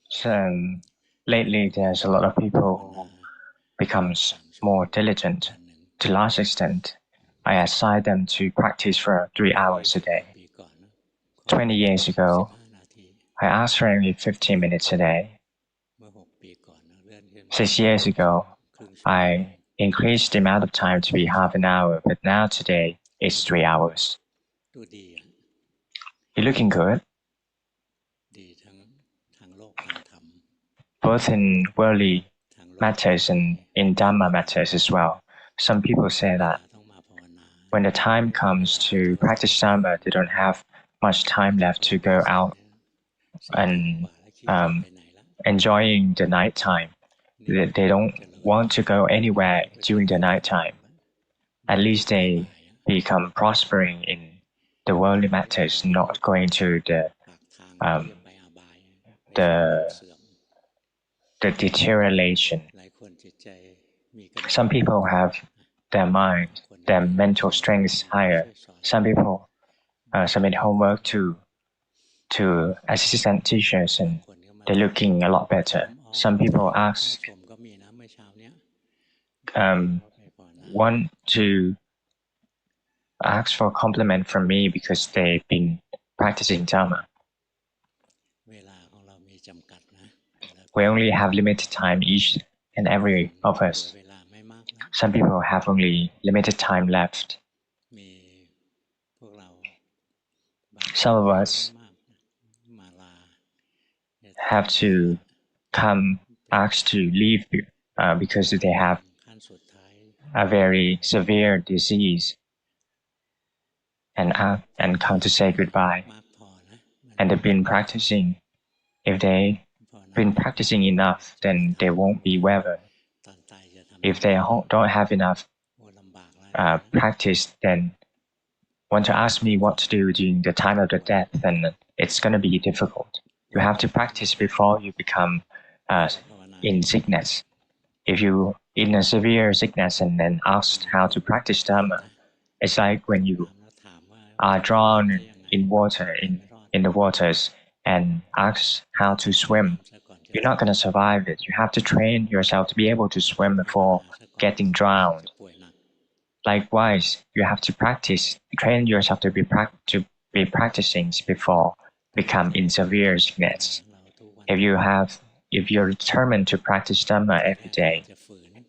So lately, there's a lot of people who becomes more diligent. To large extent, I assign them to practice for 3 hours a day. 20 years ago, I asked for only 15 minutes a day. 6 years ago, I increased the amount of time to be half an hour, but now today it's 3 hours. You're looking good, both in worldly matters and in Dhamma matters as well. Some people say that when the time comes to practice Dhamma, they don't have much time left to go out and enjoying the night time. They don't want to go anywhere during the night time. At least they become prospering in the worldly matters, not going to the deterioration. Some people have their mind, their mental strength higher. Some people submit homework to assistant teachers and they're looking a lot better. Some people want to ask for a compliment from me because they've been practicing Dhamma. We only have limited time, each and every of us. Some people have only limited time left. Some of us have to ask to leave because they have a very severe disease and come to say goodbye. And they've been practicing. If they've been practicing enough, then they won't be wavered. If they don't have enough practice, then want to ask me what to do during the time of the death, then it's going to be difficult. You have to practice before you become in sickness. If you in a severe sickness and then asked how to practice Dhamma, it's like when you are drawn in water, in the waters, and asked how to swim. You're not going to survive it. You have to train yourself to be able to swim before getting drowned. Likewise, you have to train yourself to be practicing before become in severe sickness. If you're determined to practice Dhamma every day,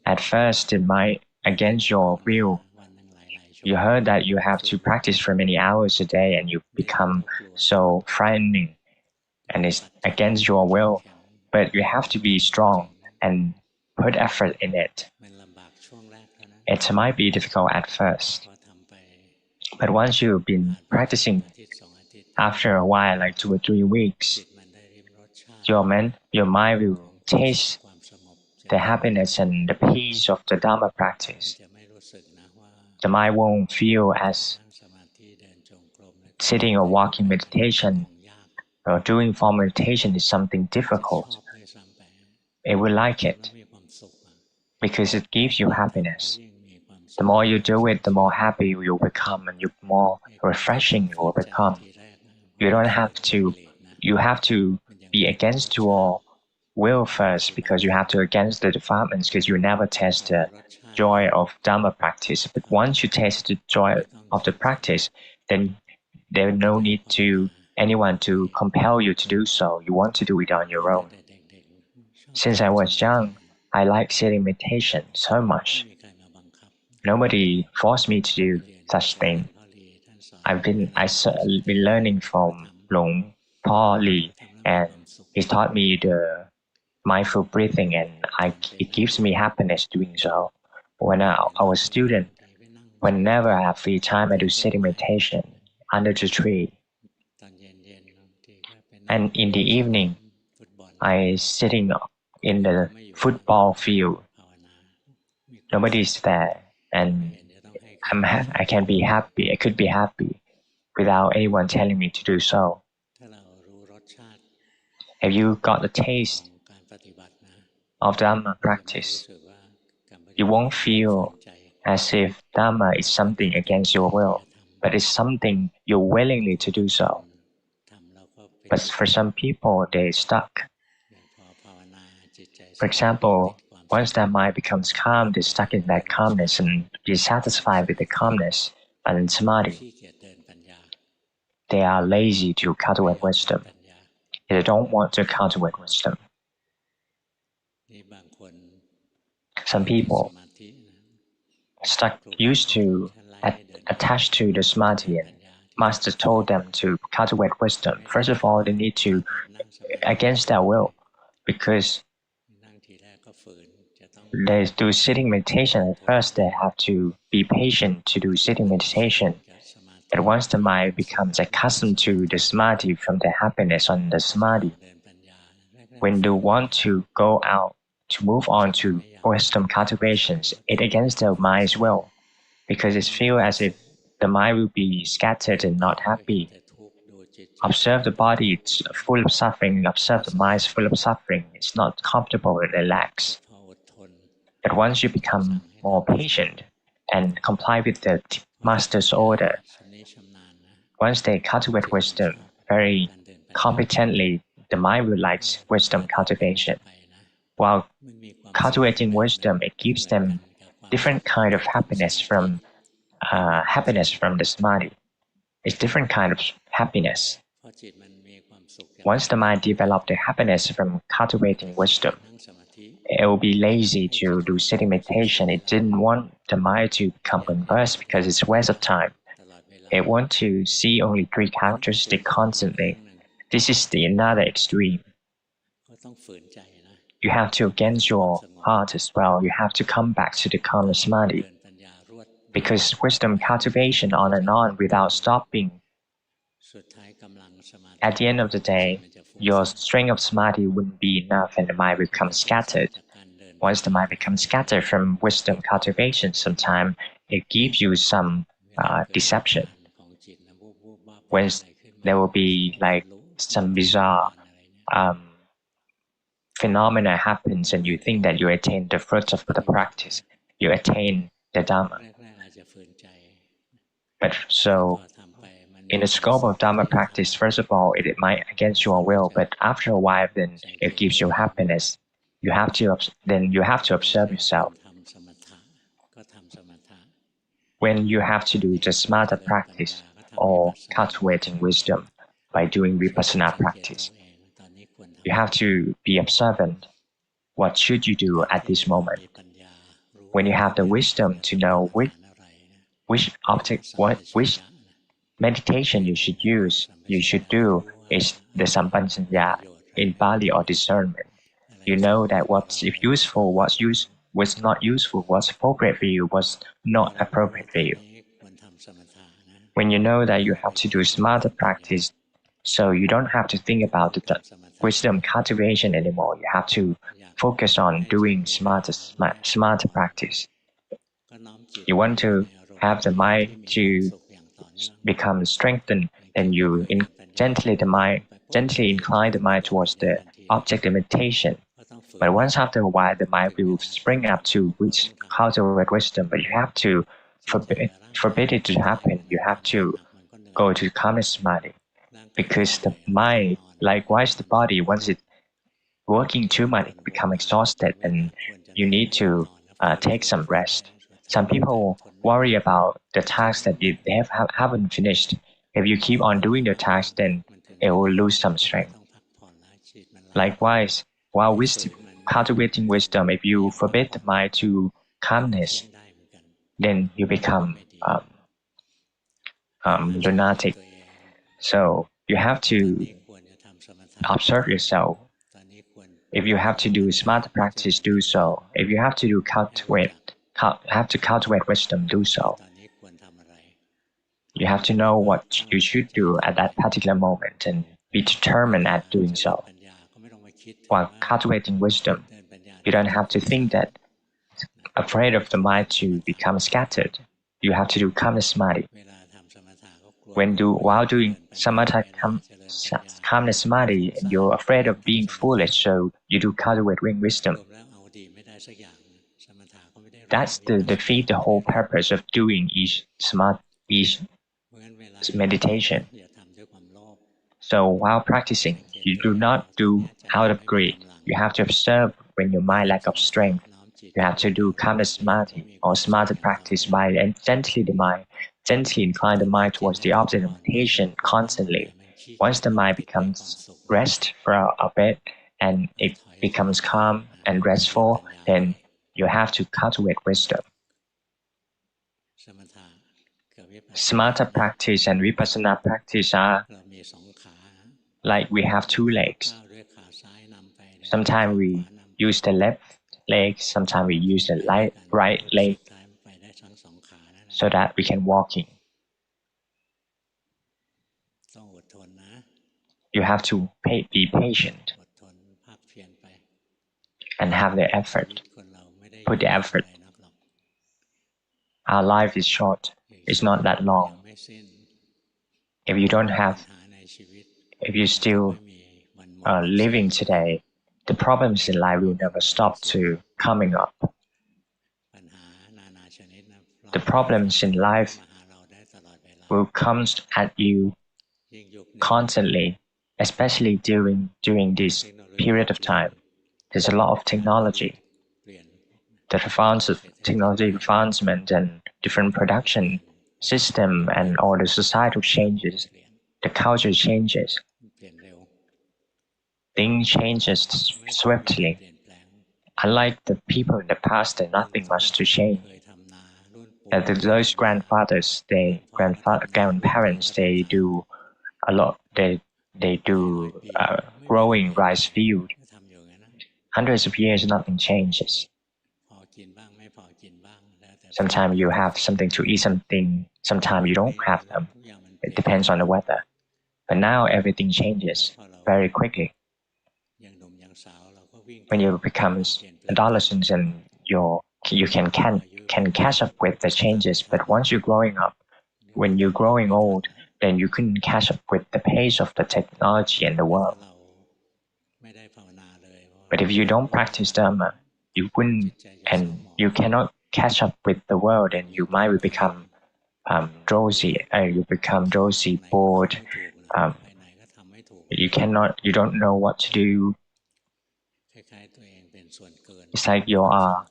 at first it might against your will. You heard that you have to practice for many hours a day and you become so frightening and it's against your will. But you have to be strong and put effort in it. It might be difficult at first. But once you've been practicing, after a while, like 2 or 3 weeks, your mind will taste the happiness and the peace of the Dhamma practice. The mind won't feel as sitting or walking meditation or doing formal meditation is something difficult. It will like it because it gives you happiness. The more you do it, the more happy you'll become and the more refreshing you will become. You have to be against your will first because you have to against the defilements because you never taste the joy of Dhamma practice. But once you taste the joy of the practice, then there's no need to anyone to compel you to do so. You want to do it on your own. Since I was young, I like sitting meditation so much. Nobody forced me to do such thing. I've been learning from Luangpu and he taught me the mindful breathing and it gives me happiness doing so. When I was a student, whenever I have free time, I do sitting meditation under the tree. And in the evening, I sitting in the football field. Nobody's there, and I can be happy. I could be happy without anyone telling me to do so. If you got the taste of Dhamma practice, you won't feel as if Dhamma is something against your will. but it's something you're willingly to do so. But for some people, they're stuck. For example, once their mind becomes calm, they're stuck in that calmness and be satisfied with the calmness and in samadhi. They are lazy to cultivate wisdom. They don't want to cultivate wisdom. Some people used to attach to the samadhi, and Master told them to cultivate wisdom. First of all, they need to, against their will, because they do sitting meditation. At first, they have to be patient to do sitting meditation. And once the mind becomes accustomed to the samadhi from the happiness on the samadhi, when they want to go out, to move on to wisdom cultivations, it's against their mind's will, because it feels as if the mind will be scattered and not happy. Observe the body, it's full of suffering. Observe the mind is full of suffering. It's not comfortable and relaxed. But once you become more patient and comply with the master's order, once they cultivate wisdom very competently, the mind will like wisdom cultivation. While cultivating wisdom, it gives them different kind of happiness from the samadhi. It's different kind of happiness. Once the mind develops the happiness from cultivating wisdom, it will be lazy to do sitting meditation. It didn't want the mind to become converse because it's a waste of time. It wants to see only three characteristics constantly. This is the another extreme. You have to against your heart as well. You have to come back to the calm samadhi. Because wisdom cultivation on and on without stopping, at the end of the day, your strength of samadhi wouldn't be enough and the mind will become scattered. Once the mind becomes scattered from wisdom cultivation, sometimes it gives you some deception. When there will be like some bizarre phenomena happens and you think that you attain the fruits of the practice, you attain the Dhamma. But so, in the scope of Dhamma practice, first of all, it might against your will, but after a while, then it gives you happiness. You have to observe yourself. When you have to do the smarter practice or cultivating wisdom by doing vipassana practice, you have to be observant. What should you do at this moment? When you have the wisdom to know which meditation you should use, you should do is the sampansanya in Bali, or discernment. You know that what's useful, what's not useful, what's appropriate for you, what's not appropriate for you. When you know that you have to do smarter practice, so you don't have to think about the wisdom cultivation anymore. You have to focus on doing smarter practice. You want to have the mind to become strengthened, then you gently incline the mind towards the object of meditation. But once after a while, the mind will spring up to cultivate wisdom. But you have to forbid it to happen. You have to go to calmness samadhi, because the mind, likewise the body, once it's working too much, it becomes exhausted, and you need to take some rest. Some people worry about the task that they haven't finished. If you keep on doing the task, then it will lose some strength. Likewise, while cultivating wisdom, if you forbid the mind to calmness, then you become lunatic. So you have to observe yourself. If you have to do smart practice, do so. If you have to cultivate wisdom, do so. You have to know what you should do at that particular moment and be determined at doing so. While cultivating wisdom, you don't have to think that afraid of the mind to become scattered. You have to do calmness samadhi. While doing samatha calmness samadhi, you're afraid of being foolish, so you do cultivate wisdom. That's the defeat the whole purpose of doing each meditation. So while practicing, you do not do out of greed. You have to observe when your mind lacks of strength. You have to do calmness samadhi or samadhi practice by gently incline the mind towards the object of meditation constantly. Once the mind becomes rest for a bit and it becomes calm and restful, then you have to cultivate wisdom. Samatha practice and vipassana practice are like we have two legs. Sometimes we use the left leg, sometimes we use the right leg so that we can walk in. You have to be patient and have the effort. Put the effort. Our life is short. It's not that long. If you still are living today, the problems in life will never stop to coming up. The problems in life will come at you constantly, especially during this period of time. There's a lot of technology. The technology advancement and different production system and all the societal changes, the culture changes. Things changes swiftly. Unlike the people in the past, there's nothing much to change. Those grandparents, they do a lot. They do growing rice field. Hundreds of years, nothing changes. Sometimes you have something to eat, sometimes you don't have them. It depends on the weather. But now everything changes very quickly. When you become adolescents and you can catch up with the changes, but once you're growing up, when you're growing old, then you couldn't catch up with the pace of the technology and the world. But if you don't practice Dhamma, you wouldn't, and you cannot catch up with the world, and you might become drowsy. You become drowsy, bored. You don't know what to do. It's like you are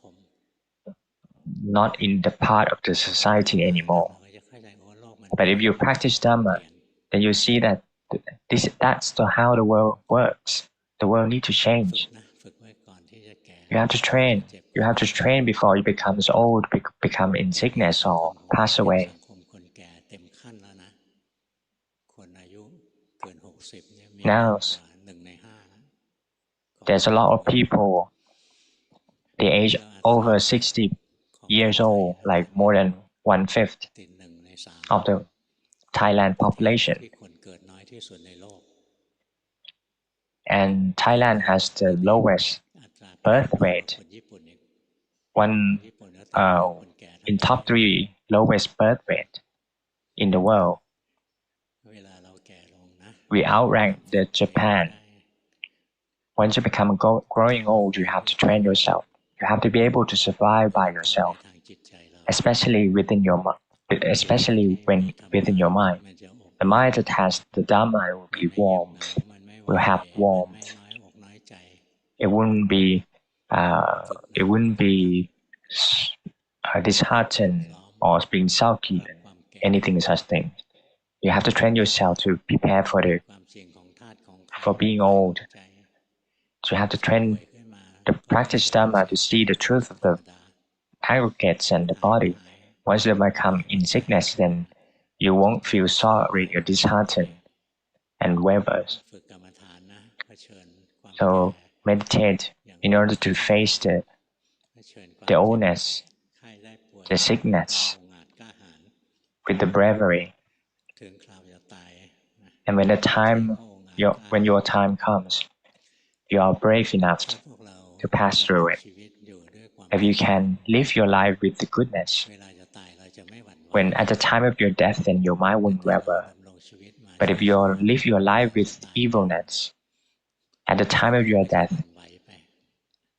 not in the part of the society anymore. But if you practice Dhamma, then you see that that's how the world works. The world needs to change. You have to train. You have to train before you become old, become in sickness or pass away. Now, there's a lot of people, the age over 60 years old, like more than 1/5 of the Thailand population. And Thailand has the lowest birth rate. In top 3 lowest birth rate in the world. We outrank the Japan. Once you become growing old, you have to train yourself. You have to be able to survive by yourself, especially within your mind. The mind that has the Dhamma will be warmth. Will have warmth. It wouldn't be disheartened or being sulky, anything such thing. You have to train yourself to prepare for being old. So you have to practice Dhamma to see the truth of the aggregates and the body. Once you become in sickness, then you won't feel sorry or disheartened and wavers. So meditate in order to face the oldness, the sickness, with the bravery. And when your time comes, you are brave enough to pass through it. If you can live your life with the goodness, when at the time of your death, then your mind won't waver. But if you live your life with evilness, at the time of your death,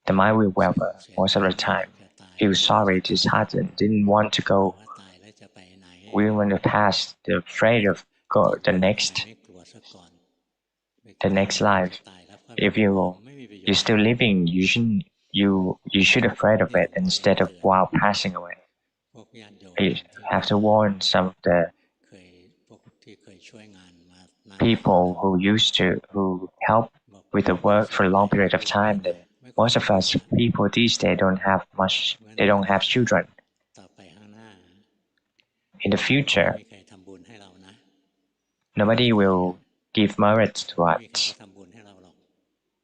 the mind will waver most of the time. Feel sorry, disheartened, didn't want to go. we want to pass the afraid of the next life. If you're still living, you should afraid of it instead of while passing away. You have to warn some of the people who help with the work for a long period of time. That most of us people these days don't have children. In the future, nobody will give merit to us.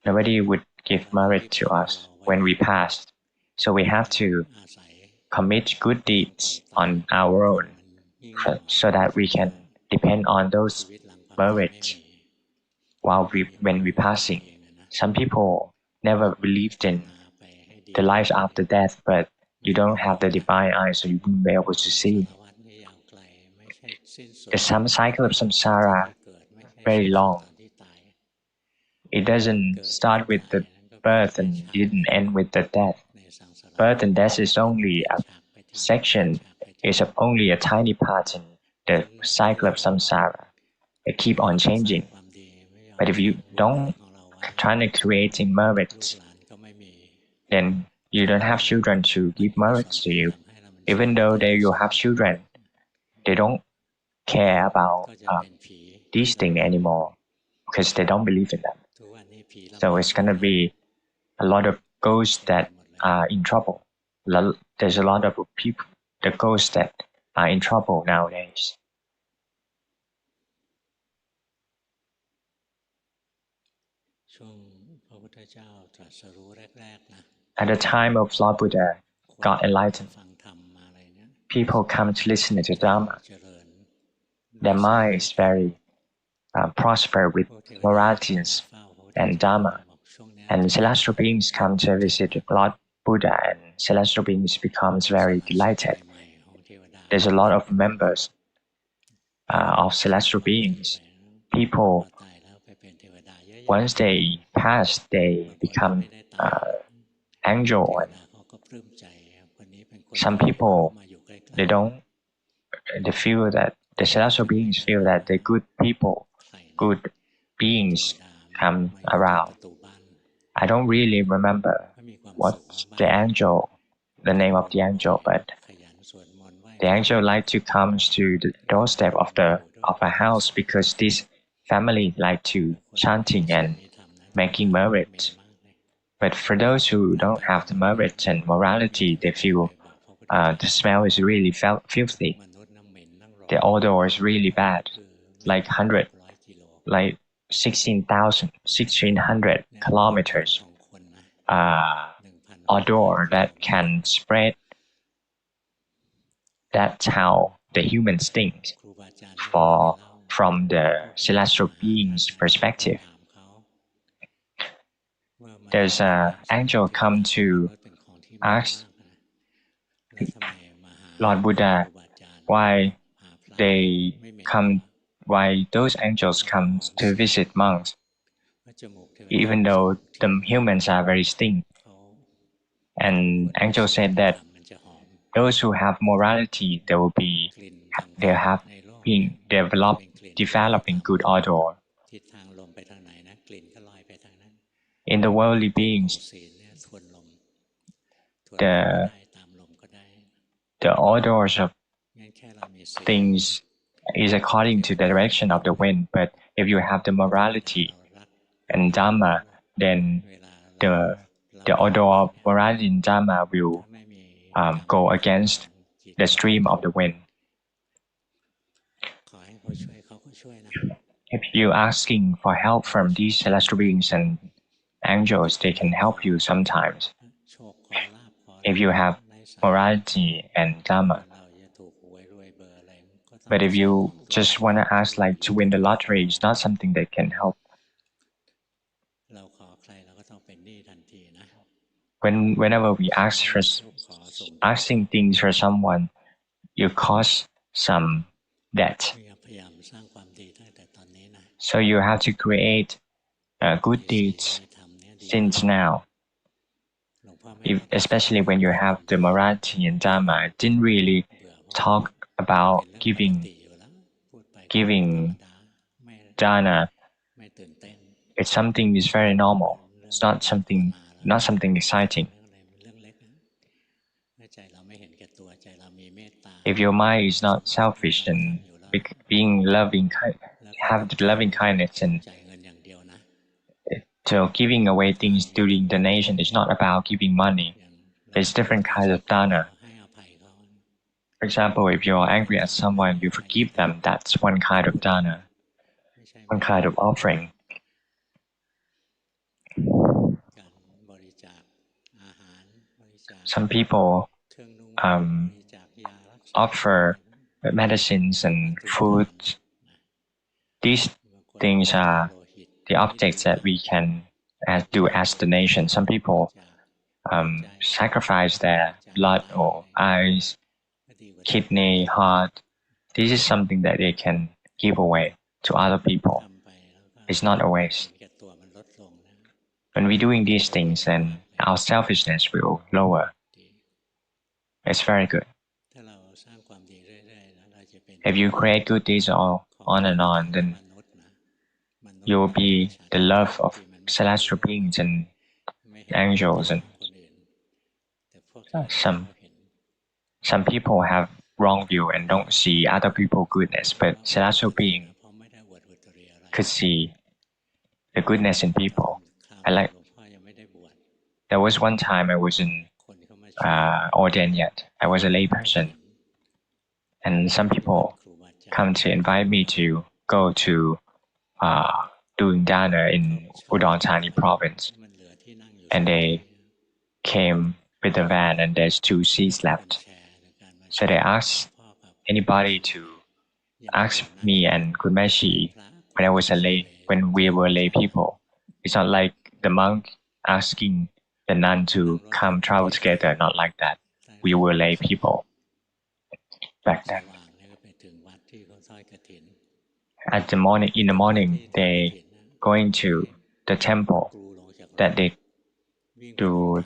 Nobody would give merit to us when we pass. So we have to commit good deeds on our own so that we can depend on those merits when we're passing. Some people never believed in the life after death, but you don't have the divine eye, so you wouldn't be able to see. The cycle of samsara very long. It doesn't start with the birth and didn't end with the death. Birth and death is only a section, is only a tiny part in the cycle of samsara. It keep on changing. But if you don't try to creating merits, then you don't have children to give merits to you. Even though you have children, they don't care about these things anymore because they don't believe in them. So it's going to be a lot of ghosts that are in trouble. There's a lot of people, the ghosts that are in trouble nowadays. At the time of Lord Buddha got enlightened, people come to listen to Dhamma. Their mind is very prosper with moralities and Dhamma. And celestial beings come to visit Lord Buddha, and celestial beings becomes very delighted. There's a lot of members of celestial beings. People, once they pass, they become angel. And some people, they feel that the celestial beings feel that the good people, good beings come around. I don't really remember what's the name of the angel, but the angel like to come to the doorstep of a house because this family like to chanting and making merit. But for those who don't have the merit and morality, they feel the smell is really filthy. The odor is really bad, like 1600 kilometers odor that can spread. That's how the human stink from the celestial being's perspective. There's an angel come to ask Lord Buddha why those angels come to visit monks, even though the humans are very stink. And angel said that those who have morality, they have been developing good odor. In the worldly beings, the odors of things is according to the direction of the wind. But if you have the morality and Dhamma, then the odor of morality and Dhamma will go against the stream of the wind. If you're asking for help from these celestial beings and angels, they can help you sometimes. If you have morality and Dhamma. But if you just want to ask like to win the lottery, it's not something that can help. Whenever we asking things for someone, you cause some debt. So you have to create good deeds since now. Especially when you have the morality and Dhamma, I didn't really talk about giving dana. It's something is very normal. It's not something exciting. If your mind is not selfish and being loving, have the loving kindness, and so giving away things during donation is not about giving money. There's different kinds of dana. For example, if you're angry at someone, you forgive them. That's one kind of dana, one kind of offering. Some people offer medicines and food. These things are the objects that we can do as donation. Some people sacrifice their blood or eyes, kidney, heart. This is something that they can give away to other people. It's not a waste. When we're doing these things, then our selfishness will lower. It's very good. If you create good deeds all on and on, then you will be the love of celestial beings and angels. And some people have wrong view and don't see other people's goodness, but celestial being could see the goodness in people. There was one time I wasn't ordained yet. I was a lay person, and some people come to invite me to go to doing dana in Udon Thani province, and they came with a van, and there's 2 seats left. So they asked anybody to ask me and Kunmeshi when we were lay people. It's not like the monk asking the nun to come travel together, not like that. We were lay people back then. In the morning, they going to the temple that they do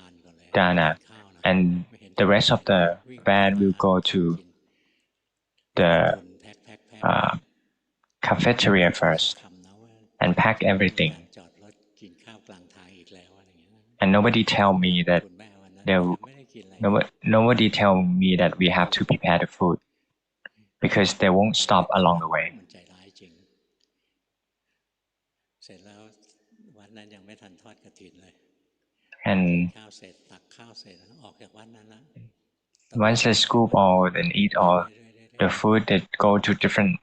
dana, and the rest of the van will go to the cafeteria first and pack everything. And nobody tell me that we have to prepare the food, because they won't stop along the way. And once they scoop all and eat all the food, they go to different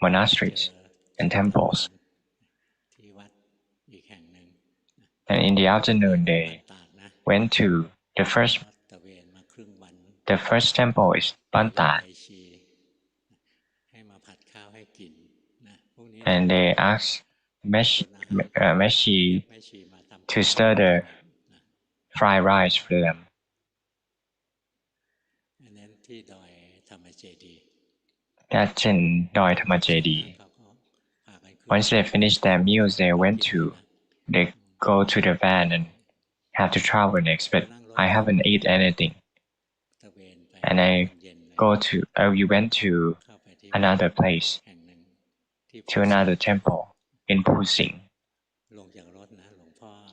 monasteries and temples. And in the afternoon, they went to the first temple is Bantat. And they asked Meshi to stir the fried rice for them. That's in Doi Thamajedi. Once they finished their meals, they go to the van and have to travel next, but I haven't eaten anything. And we went to another place, to another temple in Pusing.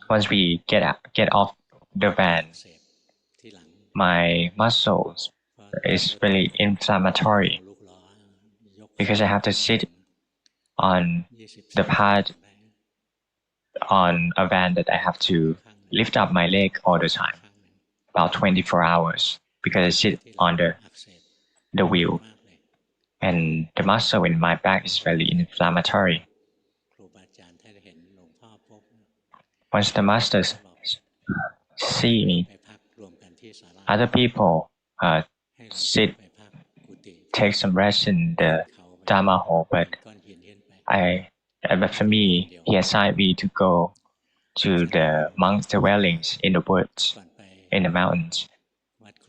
Once we get off the van, my muscles is really inflammatory, because I have to sit on the pad on a van that I have to lift up my leg all the time, about 24 hours, because I sit on the wheel, and the muscle in my back is very inflammatory. Once the masters see me, other people take some rest in the Dhamma hall, but for me, he assigned me to go to the monks' dwellings in the woods, in the mountains,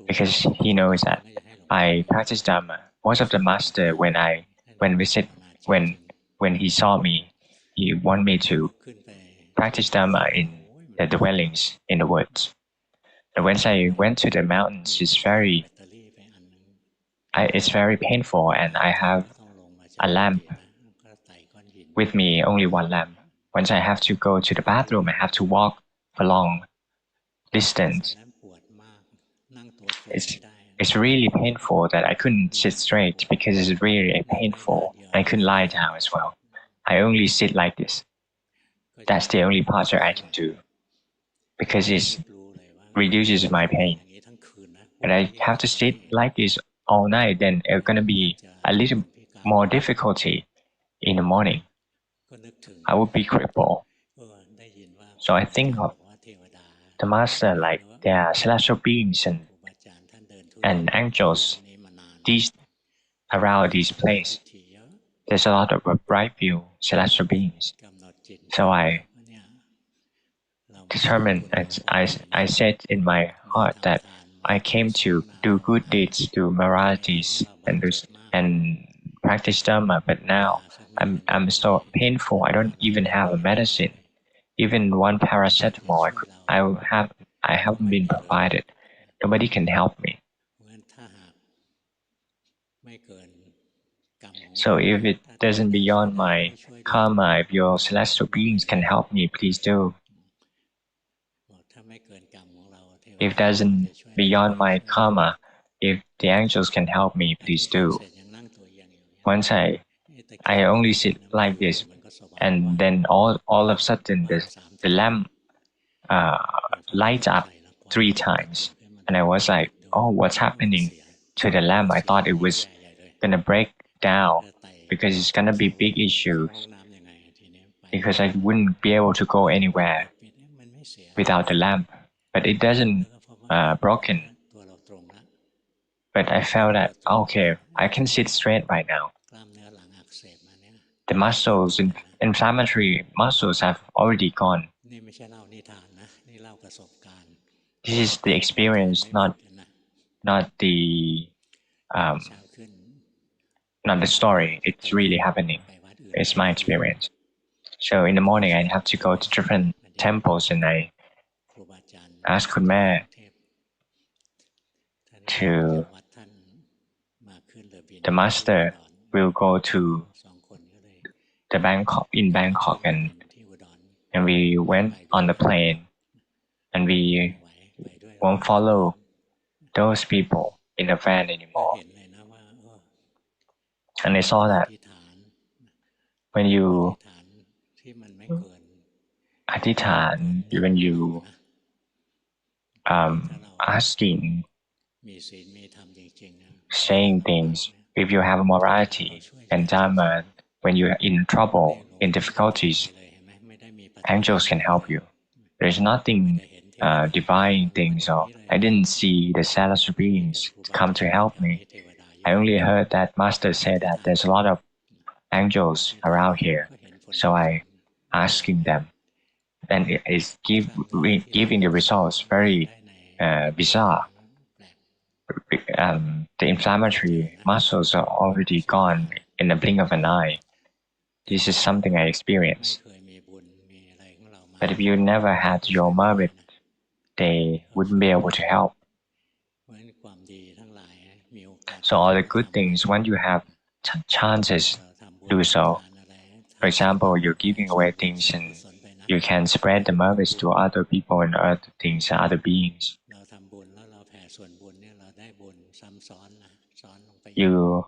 because he knows that I practice Dhamma. Most of the master, when he saw me, he wanted me to practice Dhamma in the dwellings in the woods. And once I went to the mountains, it's very painful, and I have a lamp with me, only one lamp. Once I have to go to the bathroom, I have to walk a long distance. It's it's really painful that I couldn't sit straight because it's really painful. I couldn't lie down as well. I only sit like this. That's the only posture I can do because it reduces my pain. And I have to sit like this all night, then it's gonna be a little more difficulty in the morning. I would be crippled. So I think of the master like they are celestial beings and angels. These around this place, there's a lot of bright view celestial beings. So I determined, I said in my heart that I came to do good deeds, do moralities, and practice Dhamma. But now I'm so painful. I don't even have a medicine. Even one paracetamol I haven't been provided. Nobody can help me. So if it doesn't beyond my karma, if your celestial beings can help me, please do. If it doesn't beyond my karma, if the angels can help me, please do. Once I only sit like this, and then all of a sudden the lamp lights up 3 times, and I was like, oh, what's happening to the lamp? I thought it was gonna break down because it's gonna be big issues because I wouldn't be able to go anywhere without the lamp, but it doesn't broken. But I felt that okay, I can sit straight right now. The muscles, inflammatory muscles have already gone. This is the experience, not the not the story. It's really happening. It's my experience. So in the morning, I have to go to different temples, and I ask Kun Mẹ to the master will go to the Bangkok in Bangkok, and we went on the plane, and we won't follow those people in the van anymore. And I saw that when you adhitan, when you asking, saying things, if you have morality and Dhamma, when you're in trouble, in difficulties, angels can help you. There's nothing divine things, or I didn't see the celestial beings come to help me. I only heard that Master said that there's a lot of angels around here. So I asking them, and it is giving the results very bizarre. The inflammatory muscles are already gone in the blink of an eye. This is something I experienced. But if you never had your merit, they wouldn't be able to help. So all the good things, when you have chances, do so. For example, you're giving away things and you can spread the merits to other people and other things, other beings. You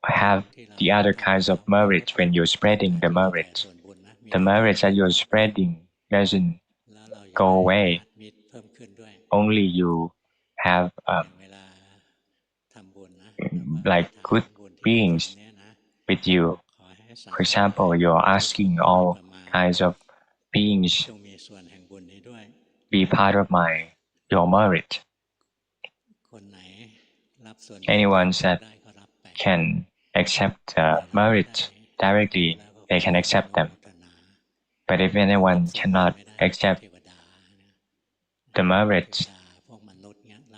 have the other kinds of merit when you're spreading the merit. The merit that you're spreading doesn't go away. Only you have like good beings with you. For example, you're asking all kinds of beings be part of your merit. Anyone that can accept merit directly, they can accept them. But if anyone cannot accept the merit,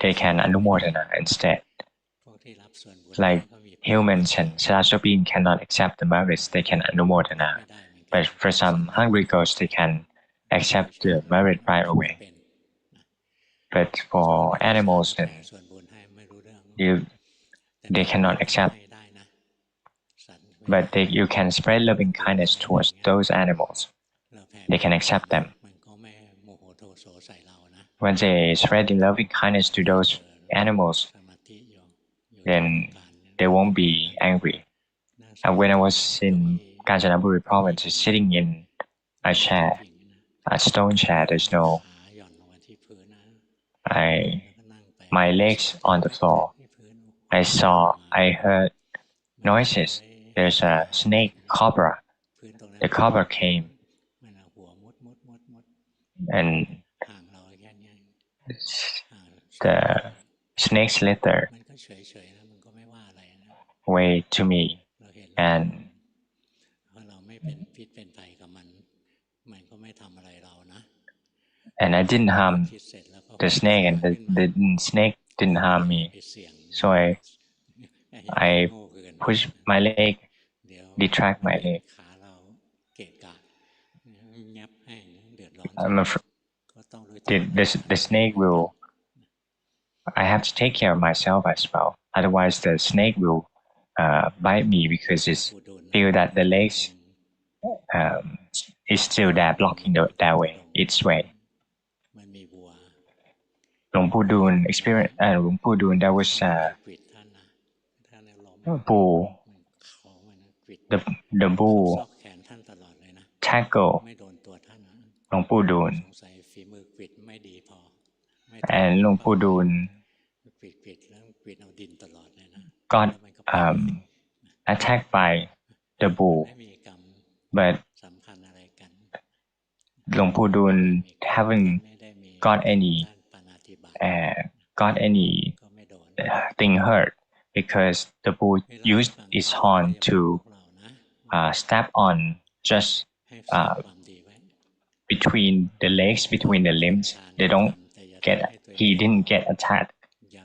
they can anumodana instead. Like humans and celestial beings cannot accept the merits, they can anumodana. But for some hungry ghosts, they can accept the merit right away. But for animals, and they cannot accept. But you can spread loving kindness towards those animals. They can accept them. When they spread loving kindness to those animals, then they won't be angry. And when I was in Kanchanaburi province, sitting in a chair, a stone chair, there's no, my legs on the floor. I heard noises. There's a snake, cobra. The cobra came and the snake slithered way to me, and I didn't harm the snake, and the snake didn't harm me. So I pushed my leg, retract my leg. I'm afraid the snake will. I have to take care of myself as well. Otherwise, the snake will bite me because it's feel that the legs is still there blocking that way, its way. Luangpu Dun experience. Luangpu Dun, there was bull. The bull tackle Luangpu Dun, and Luangpu Dun got attacked by the bull, but Luangpu Dun haven't got any thing hurt because the bull used its horn to stab on just between the legs, between the limbs. He didn't get attacked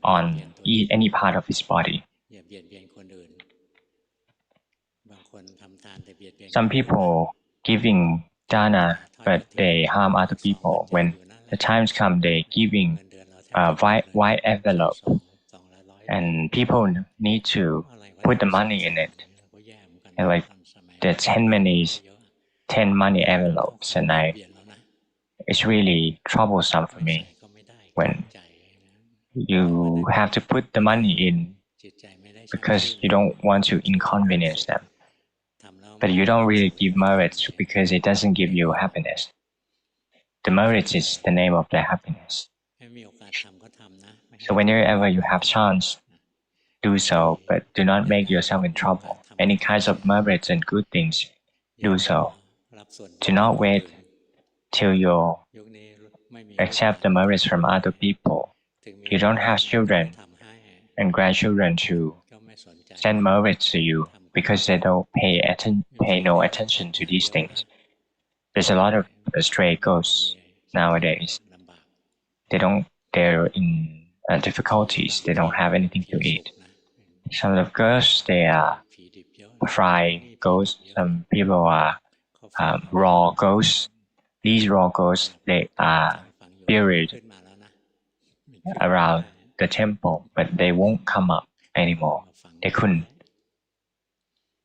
on any part of his body. Some people giving dana, but they harm other people. When the times come, they giving white envelope, and people need to put the money in it. And like the 10 money envelopes, and it's really troublesome for me when you have to put the money in because you don't want to inconvenience them. But you don't really give merits because it doesn't give you happiness. The merit is the name of the happiness. So whenever you have chance, do so, but do not make yourself in trouble. Any kinds of merits and good things, do so. Do not wait till you accept the merits from other people. You don't have children and grandchildren to send merits to you because they don't pay no attention to these things. There's a lot of stray ghosts nowadays. They're in difficulties. They don't have anything to eat. Some of the ghosts, they are fried ghosts. Some people are raw ghosts. These raw ghosts, they are buried around the temple, but they won't come up anymore. They couldn't.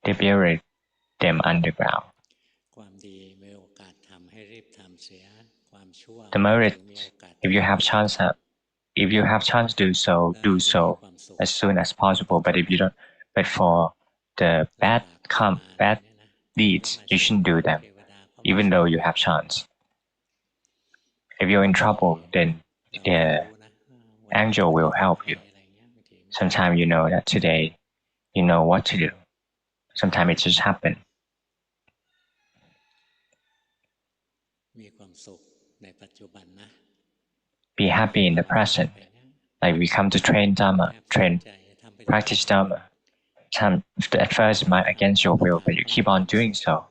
They buried them underground. The merit, if you have chance, do so as soon as possible. But if you don't, but for the bad deeds, you shouldn't do them, even though you have chance. If you're in trouble, then the angel will help you. Sometimes you know that today, you know what to do. Sometimes it just happens. Be happy in the present. Like we come to train Dhamma, practice Dhamma. At first it might against your will, but you keep on doing so.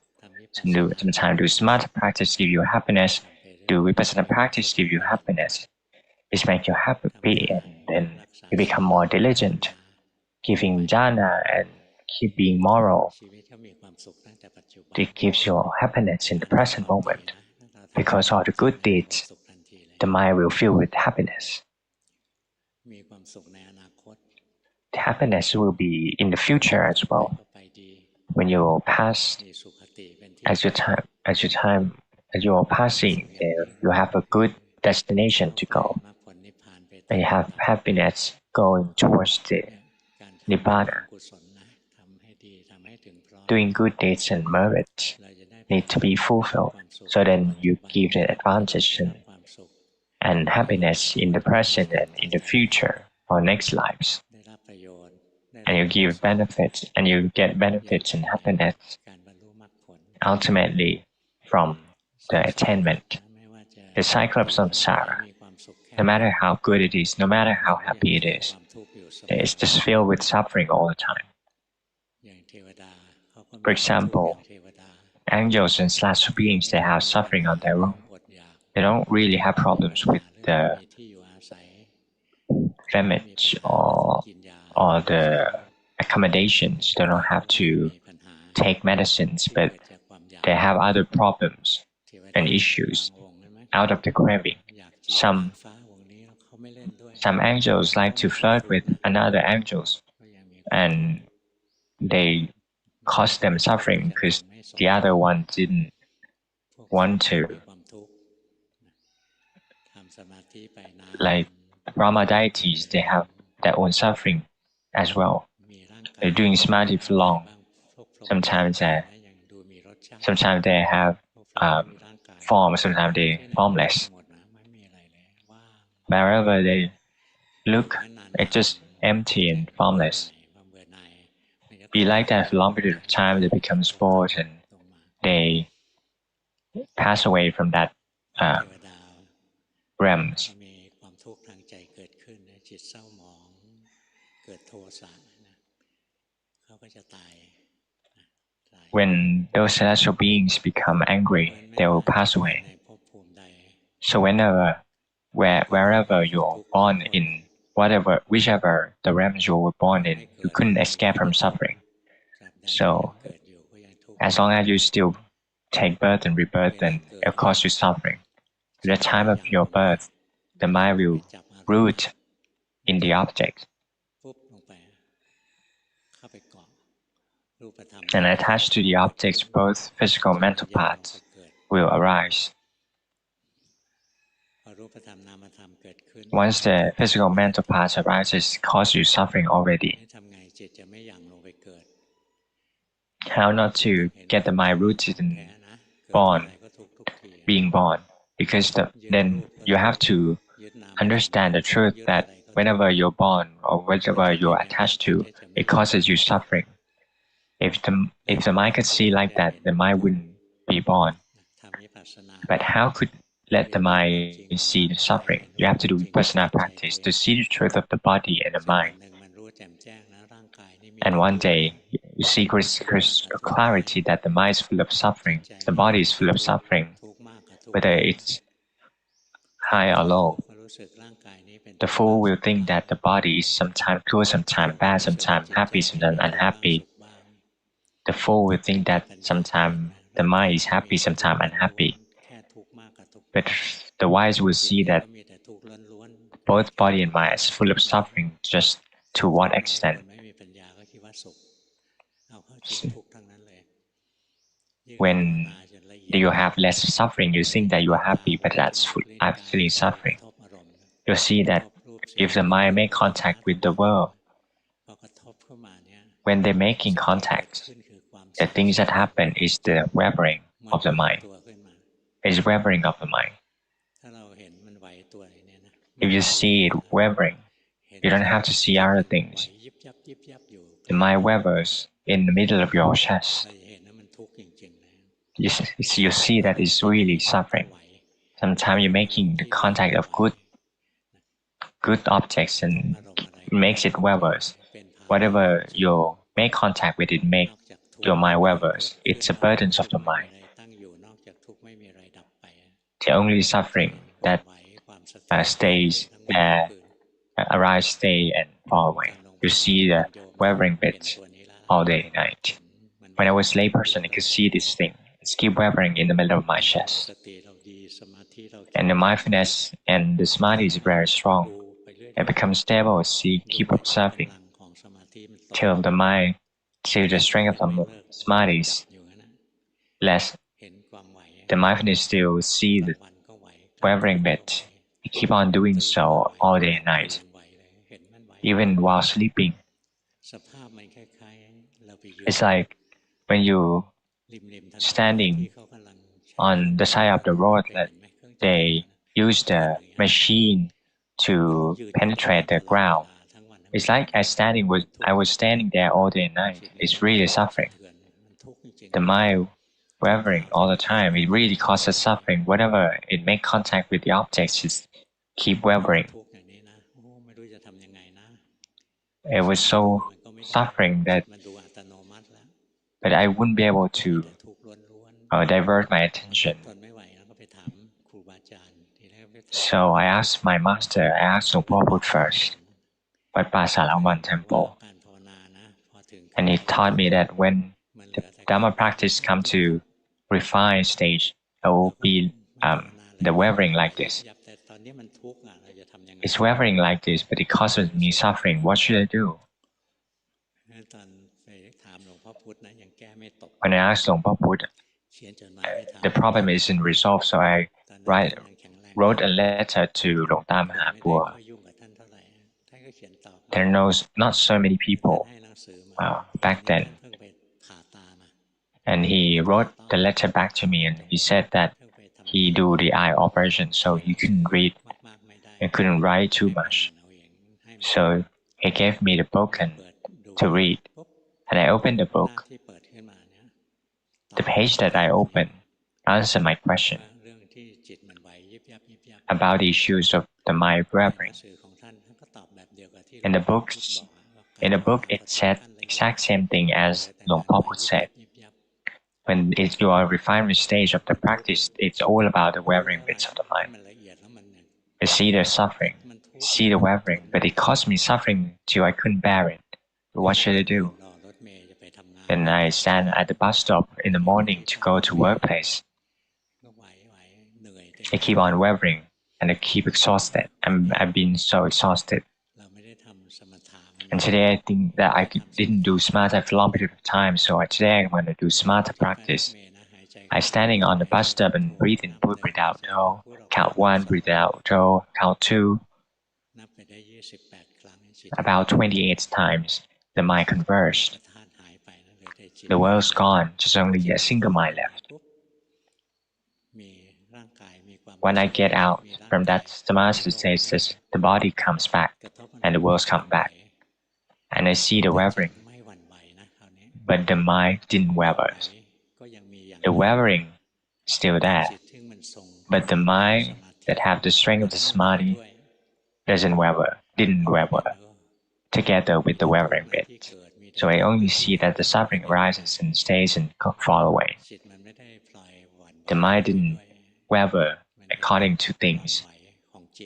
Sometimes do Samatha practice give you happiness. Do Vipassana practice give you happiness. It makes you happy, and then you become more diligent, giving jhana and keep being moral. It gives you happiness in the present moment. Because all the good deeds, the mind will fill with happiness. happiness will be in the future as well. When you pass, as you're passing there, you have a good destination to go, and you have happiness going towards the nibbana. Doing good deeds and merits need to be fulfilled, so then you give the advantage and happiness in the present and in the future or next lives. And you give benefits, and you get benefits and happiness ultimately from the attainment. The cycle of samsara, no matter how good it is, no matter how happy it is, it's just filled with suffering all the time. For example, angels and celestial beings, they have suffering on their own. They don't really have problems with the damage or the accommodations. They don't have to take medicines, but they have other problems and issues out of the craving. Some angels like to flirt with another angels, and they cause them suffering because the other one didn't want to. Like Brahma deities, they have their own suffering as well. They're doing samadhi for long. Sometimes they have form, sometimes they're formless. Wherever they look, it's just empty and formless. Be like that for a long period of time, they become bored and they pass away from that realms. When those celestial beings become angry, they will pass away. So wherever you're born in, whichever the realms you were born in, you couldn't escape from suffering. So as long as you still take birth and rebirth, then it'll cause you suffering. At the time of your birth, the mind will root in the object and attached to the objects, both physical and mental parts will arise. Once the physical and mental parts arises, it causes you suffering already. How not to get the mind rooted and being born? Because then you have to understand the truth that whenever you're born or whatever you're attached to, it causes you suffering. If the mind could see like that, the mind wouldn't be born. But how could let the mind see the suffering? You have to do vipassana practice to see the truth of the body and the mind. And one day, you see clarity that the mind is full of suffering, the body is full of suffering, whether it's high or low. The fool will think that the body is sometimes good, sometimes bad, sometimes happy, sometimes unhappy. The fool will think that sometimes the mind is happy, sometimes unhappy. But the wise will see that both body and mind is full of suffering, just to what extent. When you have less suffering, you think that you are happy, but that's actually suffering. You see that if the mind make contact with the world, when they're making contact, the things that happen is the wavering of the mind. It's wavering of the mind. If you see it wavering, you don't have to see other things. The mind wavers in the middle of your chest. You see that it's really suffering. Sometimes you're making the contact of good objects and it makes it wavers. Whatever you make contact with, it make your mind wavers. It's a burden of the mind. The only suffering that stays there, arise, stay, and fall away. You see the wavering bit all day and night. When I was a layperson, I could see this thing. It's keep wavering in the middle of my chest. And the mindfulness and the samadhi is very strong. It becomes stable as you keep observing. till the mind, till the strength of the samadhi is less. The mindfulness still see the wavering bit. You keep on doing so all day and night, even while sleeping. It's like when you standing on the side of the road that they use the machine to penetrate the ground. It's like I was standing there all day and night. It's really suffering. The mind wavering all the time, it really causes suffering. Whenever it make contact with the objects, it keep wavering. It was so suffering that I wouldn't be able to divert my attention. So I asked my master, I asked Luangpu first, Wat Pa Salawan Temple. And he taught me that when the Dhamma practice come to refined stage, it will be the wavering like this. It's wavering like this, but it causes me suffering. What should I do? When I asked Luangpu Put, the problem isn't resolved, so I wrote a letter to Luang Ta Mahapua. There are not so many people back then. And he wrote the letter back to me, and he said that he do the eye operation, so he couldn't read and couldn't write too much. So he gave me the book to read, and I opened the book. The page that I opened answered my question about the issues of the mind wavering. In the book, it said exact same thing as Luangpu Put said. When you are refinement stage of the practice, it's all about the wavering bits of the mind. I see the suffering, see the wavering, but it caused me suffering till I couldn't bear it. What should I do? Then I stand at the bus stop in the morning to go to workplace. I keep on wavering and I keep exhausted. I've been so exhausted. And today I think that I didn't do samatha for a long period of time, so today I'm going to do samatha practice. I'm standing on the bus stop and breathe in, breathe out, hold. Count 1, breathe out, hold. Count 2. About 28 times, the mind converged. The world's gone, just only a single mind left. When I get out from that samadhi stage, the body comes back and the world's come back. And I see the wavering, but the mind didn't waver. The wavering still there, but the mind that have the strength of the samadhi didn't waver, together with the wavering bit. So I only see that the suffering arises and stays and fall away. The mind didn't waver according to things.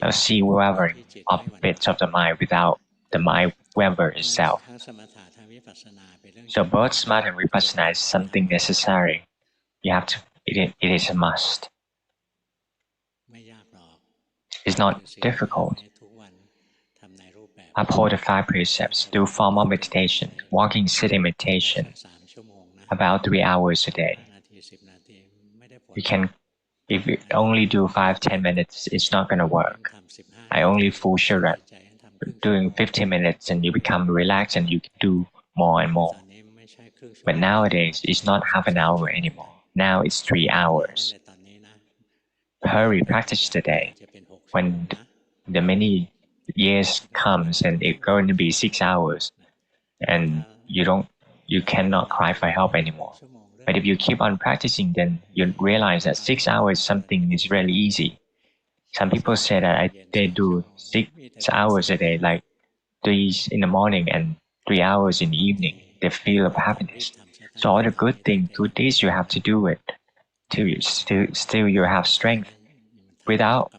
I see wavering of bits of the mind without the mind waver itself. So both samatha and vipassana is something necessary. You have to. It is a must. It's not difficult. Uphold the 5 precepts. Do formal meditation, walking, sitting meditation, about 3 hours a day. You can. If you only do 5-10 minutes, it's not going to work. I only full shura. Doing 15 minutes and you become relaxed and you can do more and more. But nowadays, it's not half an hour anymore. Now it's 3 hours. Hurry, practice today. When the many years comes and it's going to be 6 hours, and you cannot cry for help anymore. But if you keep on practicing, then you realize that 6 hours something is really easy. Some people say that they do 6 hours a day, like 3 in the morning and 3 hours in the evening. They feel of happiness. So all the good days you have to do it. Still you have strength. Without,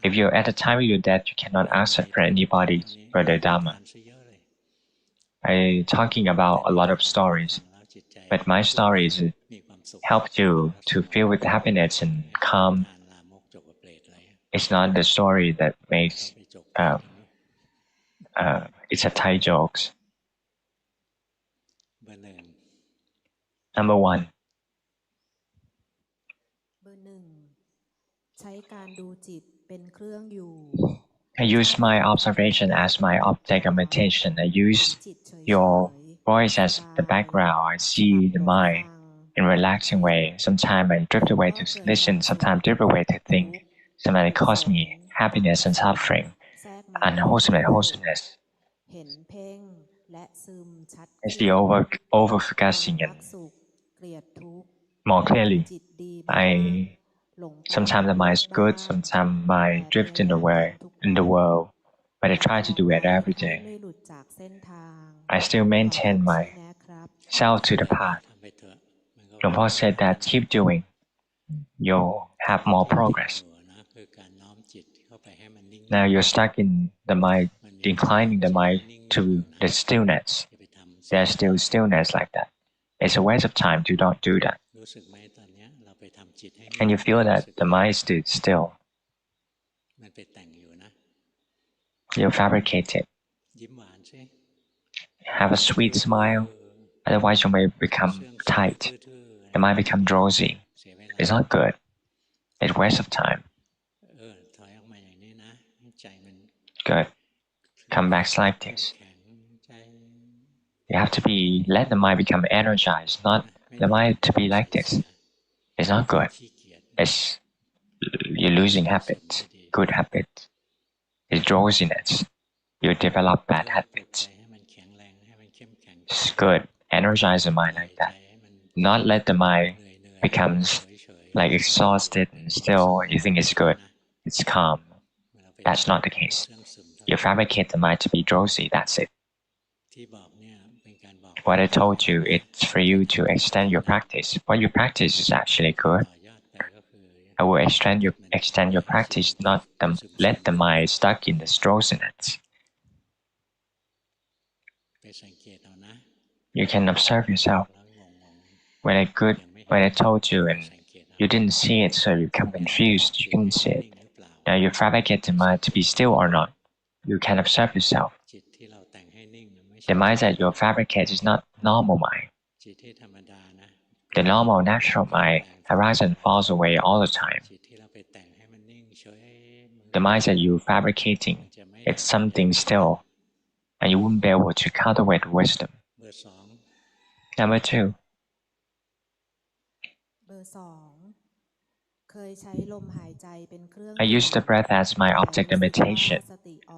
if you're at the time of your death, you cannot ask for anybody for the Dhamma. I'm talking about a lot of stories, but my stories help you to feel with happiness and calm. It's not the story that makes, it's a Thai jokes. Number one, เบอร์หนึ่งใช้การดูจิตเป็นเครื่องอยู่ I use my observation as my object of meditation. I use your voice as the background. I see the mind in a relaxing way. Sometimes I drift away to listen, sometimes drift away to think. Sometimes it causes me happiness and suffering, unwholesome and wholesomeness. เห็นเพ่งและซึมชัด It's the over focusing and เกลียดทุกข์ more clearly. จิตดีบ้าง Sometimes the mind is good, sometimes my drift in the world, but I try to do it every day. I still maintain myself to the path. Luangpu said that keep doing, you'll have more progress. Now you're stuck in the mind, inclining the mind to the stillness. There's still stillness like that. It's a waste of time to not do that. And you feel that the mind is still. You fabricate it. Have a sweet smile, otherwise you may become tight. The mind become drowsy. It's not good. It's a waste of time. Good. Come back like this. You have to let the mind become energized, not the mind to be like this. It's not good. You're losing habits, good habits. It's drowsiness. You develop bad habits. It's good. Energize the mind like that. Not let the mind becomes like exhausted and still you think it's good. It's calm. That's not the case. You fabricate the mind to be drowsy, that's it. What I told you, it's for you to extend your practice. What you practice is actually good. I will extend your practice, not let the mind stuck in the drowsiness. You can observe yourself. When I told you and you didn't see it, so you become confused, you couldn't see it. Now you fabricate the mind to be still or not. You can observe yourself. The mind that you fabricate is not normal mind. The normal, natural mind arises and falls away all the time. The mind that you're fabricating, it's something still, and you wouldn't be able to cultivate wisdom. Number two. I use the breath as my object of meditation,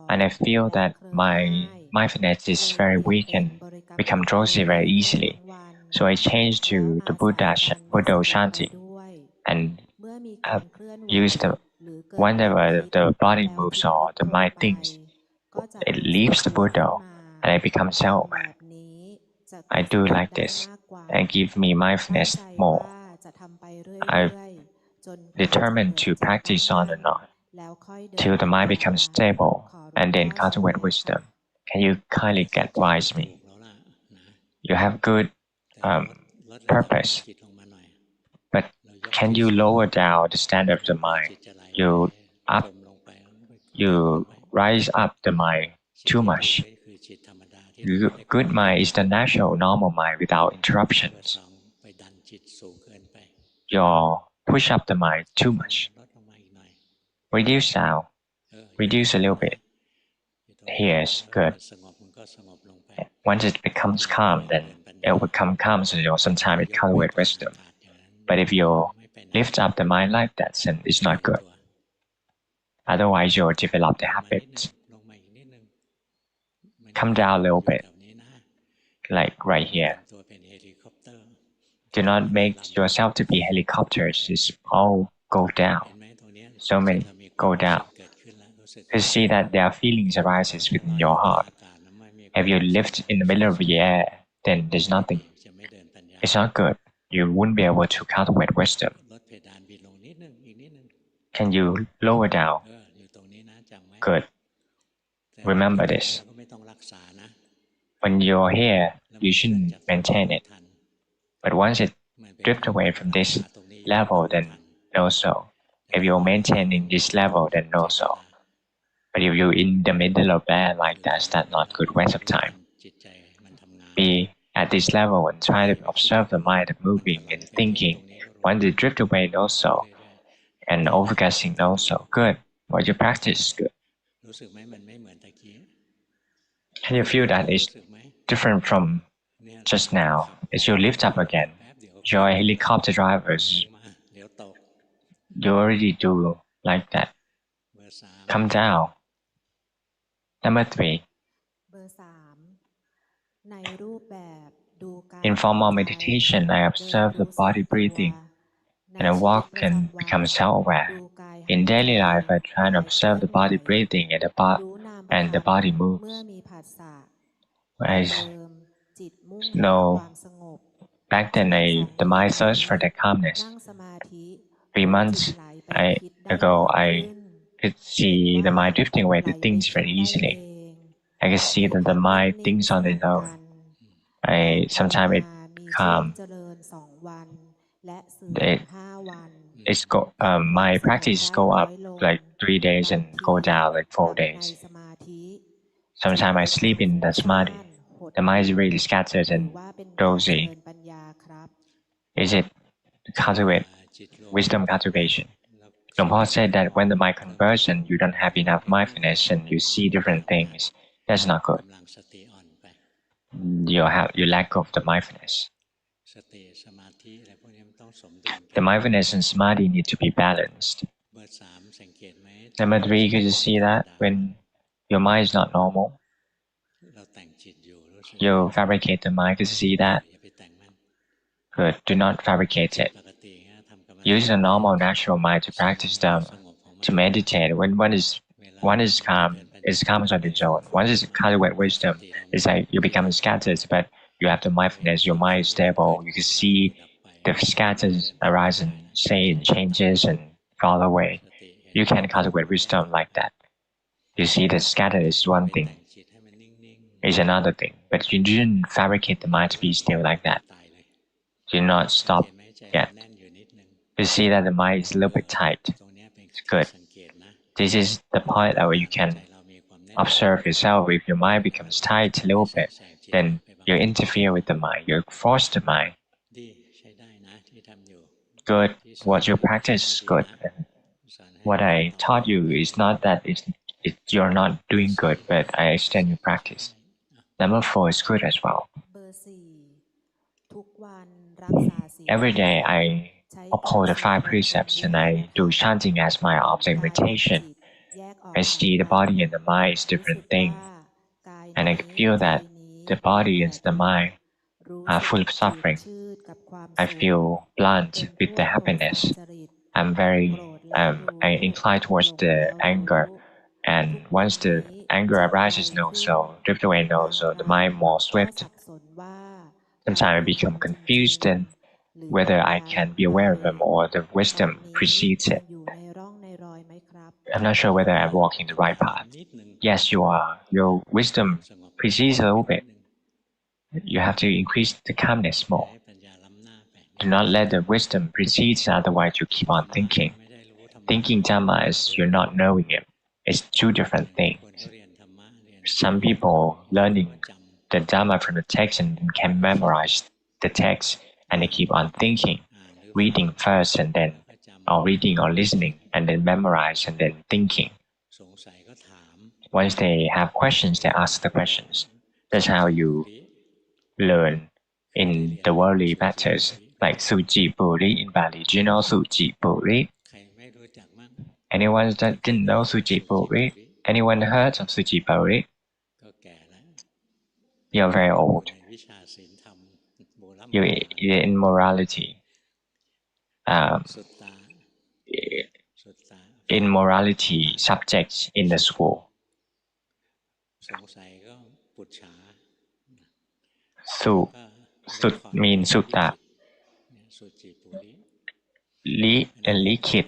and I feel that my mindfulness is very weak and become drowsy very easily. So I change to the Buddha Shanti, and use whenever the body moves or the mind thinks, it leaves the Buddha, and I become self-aware. I do like this, and give me mindfulness more. I determined to practice on and on, till the mind becomes stable, and then cultivate wisdom. Can you kindly advise me? You have good purpose, but can you lower down the standard of the mind? You rise up the mind too much. Good mind is the natural, normal mind without interruptions. You push up the mind too much. Reduce down. Reduce a little bit. Here is good. Once it becomes calm, then it will become calm, so sometimes it cultivates wisdom. But if you lift up the mind like that, then it's not good. Otherwise, you'll develop the habit. Come down a little bit, like right here. Do not make yourself to be helicopters. It's all go down. So many go down. You see that there are feelings arises within your heart. If you lift in the middle of the air, then there's nothing. It's not good. You wouldn't be able to cultivate wisdom. Can you lower down? Good. Remember this. When you're here, you shouldn't maintain it. But once it drifts away from this level, then no so. If you're maintaining this level, then no so. But if you're in the middle of air like that, that's not good waste of time. Be at this level and try to observe the mind moving and thinking. When they drift away also, and overcasting also, good. What you practice is good. Can you feel that it's different from just now? As you lift up again, your helicopter drivers, you already do like that. Come down. Number 3. เบอร์สามในรูปแบบดูกาย In formal ดูใจ meditation, I เดิน observe รู้ the สึก body ตัว breathing, ใน and I ชีวิต walk ประ and จำวัน become self-aware. ดูกายหาย In ใจ daily life, I try to กายเคลื่ observe อน the ไหว body breathing and รู้นามธร and ร the ม body เมื่อ moves. มีผัสสะ I เดิมจิตมุ่งหา know ความสงบ back then ช่วงสอง the เดือน mind นี้ searched for that calmness. นั่งสมาธิ 3 รู้ months จิตไหลไปคิดได้ ago, บ่อย I ขึ้น could เห็น see the ว่า mind drifting away ไหล to ไป things คิด very ได้ easily. เอง I can see that the จิต mind นิ่ง thinks ๆ on สลั its บ own. กัน การ Sometimes ภาว it นามีช่วง calm. เจริญ2 วัน และเสื่อม It, 5 วัน my ความสงบ practice ได้ go น้อ up ยลง like 3 days บาง and ที go down like หลั 4 บใน days. สมาธิ จิต Sometimes ไป I สร้าง sleep in ฟุ้ง the ซ่าน samadhi. หด The หู่ mind is really scattered หรือ and ว่าเป็นการเจริ rosy. ญปัญญาครับ Is it cultivate wisdom cultivation? Luangpu said that when the mind converts and you don't have enough mindfulness and you see different things, that's not good. You lack of the mindfulness. The mindfulness and samadhi need to be balanced. Number 3, could you see that when your mind is not normal, you fabricate the mind? Could you see that? Good. Do not fabricate it. Use a normal, natural mind to practice Dhamma, to meditate. When one is calm, it comes on its own. Once it's cultivate wisdom, it's like you become scattered, but you have the mindfulness, your mind is stable. You can see the scatters arise and changes and fall away. You can cultivate wisdom like that. You see the scatter is one thing, is another thing, but you didn't fabricate the mind to be still like that. Do not stop yet. You see that the mind is a little bit tight. It's good. This is the point where you can observe yourself. If your mind becomes tight a little bit, then you interfere with the mind. You force the mind. Good. What you practice is good. What I taught you is not that you're not doing good, but I extend your practice. Number 4 is good as well. เบอร์สี่ทุกวันรักษาศีล Every day I ใช้ uphold the 5 precepts and I do chanting as my object meditation. I see the body and the mind is different things, and I feel that the body and the mind are full of suffering. I feel blunt with the happiness. I incline towards the anger, and once the anger arises, drift away, the mind more swift. Sometimes I become confused and whether I can be aware of them or the wisdom precedes it. I'm not sure whether I'm walking the right path. Yes, you are. Your wisdom precedes a little bit. You have to increase the calmness more. Do not let the wisdom precede, otherwise you keep on thinking. Thinking Dhamma is you're not knowing it. It's 2 different things. Some people learning the Dhamma from the text and can memorize the text, and they keep on thinking, reading first and then, or reading or listening, and then memorize and then thinking. Once they have questions, they ask the questions. That's how you learn in the worldly matters, like Suji Puri in Bali. Do you know Suji Puri? Anyone that didn't know Suji Puri? Anyone heard of Suji Puri? You're very old. You're in morality. In morality subjects in the school. Sut means sutta. Likit